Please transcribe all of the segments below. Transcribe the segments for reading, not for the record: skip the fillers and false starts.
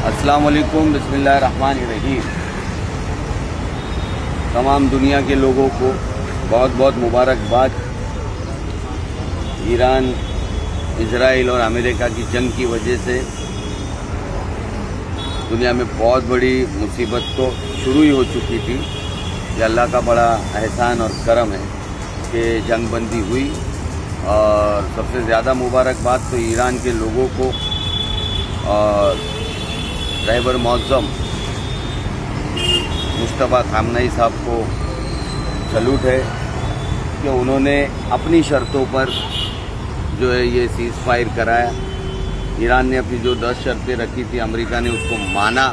अस्सलाम वालेकुम, बिस्मिल्लाहिर्रहमानिर्रहीम। तमाम दुनिया के लोगों को बहुत बहुत मुबारकबाद। ईरान, इजराइल और अमेरिका की जंग की वजह से दुनिया में बहुत बड़ी मुसीबत तो शुरू ही हो चुकी थी। ये अल्लाह का बड़ा एहसान और करम है कि जंग बंदी हुई। और सबसे ज़्यादा मुबारकबाद तो ईरान के लोगों को और रहबर मौज़म मुश्तबा खामनेई साहब को सलूट है कि उन्होंने अपनी शर्तों पर जो है ये सीज़ फायर कराया। ईरान ने अपनी जो 10 शर्तें रखी थी, अमेरिका ने उसको माना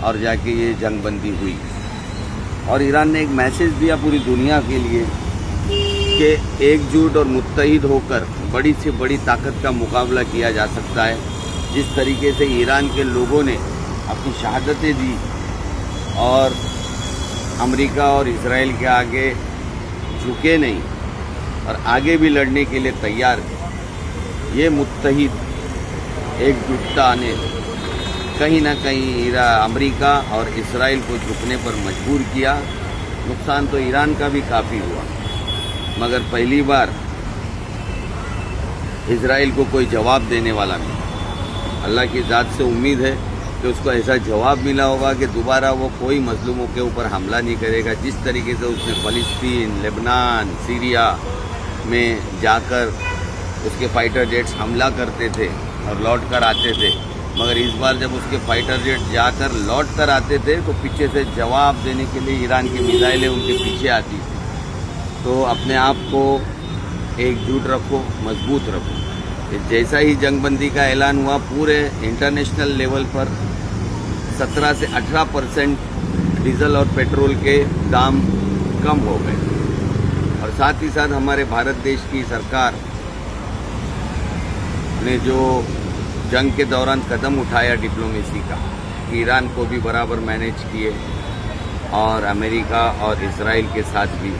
और जाके ये जंग बंदी हुई। और ईरान ने एक मैसेज दिया पूरी दुनिया के लिए कि एकजुट और मुत्तहिद होकर बड़ी से बड़ी ताकत का मुकाबला किया जा सकता है। जिस तरीके से ईरान के लोगों ने अपनी शहादतें दी और अमेरिका और इजराइल के आगे झुके नहीं और आगे भी लड़ने के लिए तैयार थे। ये मुत्तहिद एकजुटता ने कहीं ना कहीं अमेरिका और इजराइल को झुकने पर मजबूर किया। नुकसान तो ईरान का भी काफ़ी हुआ, मगर पहली बार इजराइल को कोई जवाब देने वाला नहीं। अल्लाह की ज़ात से उम्मीद है कि उसको ऐसा जवाब मिला होगा कि दोबारा वो कोई मजलूमों के ऊपर हमला नहीं करेगा। जिस तरीके से उसने फ़लस्तीन, लेबनान, सीरिया में जाकर उसके फाइटर जेट्स हमला करते थे और लौट कर आते थे, मगर इस बार जब उसके फाइटर जेट जाकर लौट कर आते थे तो पीछे से जवाब देने के लिए ईरान की मिसाइलें उनके पीछे आती थी। तो अपने आप को एकजुट रखो, मजबूत रखो। जैसा ही जंगबंदी का ऐलान हुआ, पूरे इंटरनेशनल लेवल पर 17 से 18% डीजल और पेट्रोल के दाम कम हो गए। और साथ ही साथ हमारे भारत देश की सरकार ने जो जंग के दौरान कदम उठाया डिप्लोमेसी का, ईरान को भी बराबर मैनेज किए और अमेरिका और इजराइल के साथ भी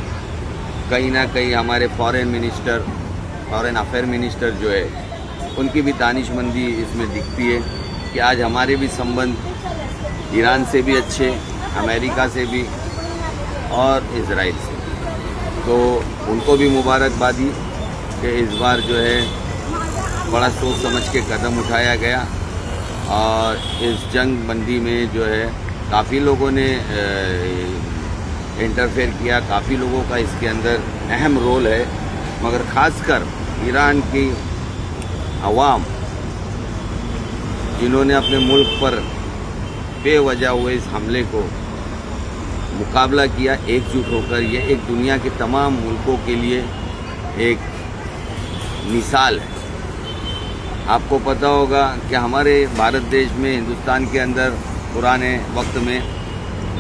कहीं ना कहीं हमारे फॉरेन अफेयर मिनिस्टर जो है उनकी भी दानिशमंदी इसमें दिखती है कि आज हमारे भी संबंध ईरान से भी अच्छे, अमेरिका से भी और इजराइल से। तो उनको भी मुबारकबादी कि इस बार जो है बड़ा सोच समझ के कदम उठाया गया। और इस जंग बंदी में जो है काफ़ी लोगों ने इंटरफेयर किया, काफ़ी लोगों का इसके अंदर अहम रोल है, मगर ख़ासकर ईरान की अवाम जिन्होंने अपने मुल्क पर बेवजह हुए इस हमले को मुकाबला किया एकजुट होकर, ये एक दुनिया के तमाम मुल्कों के लिए एक मिसाल है। आपको पता होगा कि हमारे भारत देश में, हिंदुस्तान के अंदर पुराने वक्त में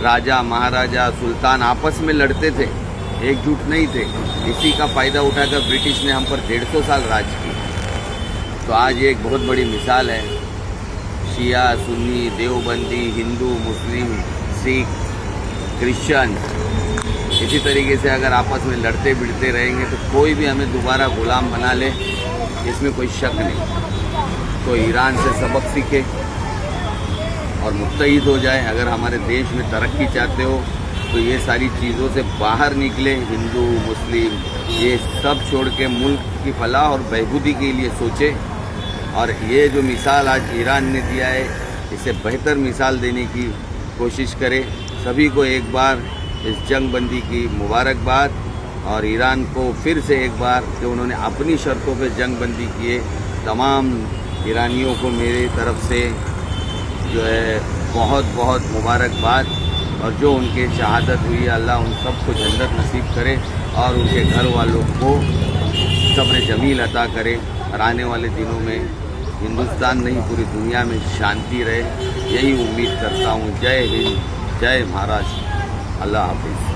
राजा, महाराजा, सुल्तान आपस में लड़ते थे, एकजुट नहीं थे। इसी का फ़ायदा उठाकर ब्रिटिश ने हम पर 150 साल राज किया। तो आज ये एक बहुत बड़ी मिसाल है। शिया, सुन्नी, देवबंदी, हिंदू, मुस्लिम, सिख, क्रिश्चियन, इसी तरीके से अगर आपस में लड़ते भिड़ते रहेंगे तो कोई भी हमें दोबारा गुलाम बना ले, इसमें कोई शक नहीं। तो ईरान से सबक सीखे और मुत्तहिद हो जाए। अगर हमारे देश में तरक्की चाहते हो तो ये सारी चीज़ों से बाहर निकले। हिंदू, मुस्लिम, ये सब छोड़ के मुल्क की फलाह और बहबूदी के लिए सोचे। और ये जो मिसाल आज ईरान ने दिया है, इससे बेहतर मिसाल देने की कोशिश करें। सभी को एक बार इस जंग बंदी की मुबारकबाद। और ईरान को फिर से एक बार कि उन्होंने अपनी शर्तों पर जंग बंदी किए, तमाम ईरानियों को मेरे तरफ से जो है बहुत बहुत मुबारकबाद। और जो उनके शहादत हुई, अल्लाह उन सबको जन्नत नसीब करे और उनके घर वालों को सब्र जमील अता करे। और आने वाले दिनों में हिंदुस्तान नहीं, पूरी दुनिया में शांति रहे, यही उम्मीद करता हूँ। जय हिंद, जय महाराष्ट्र, अल्लाह हाफिज़।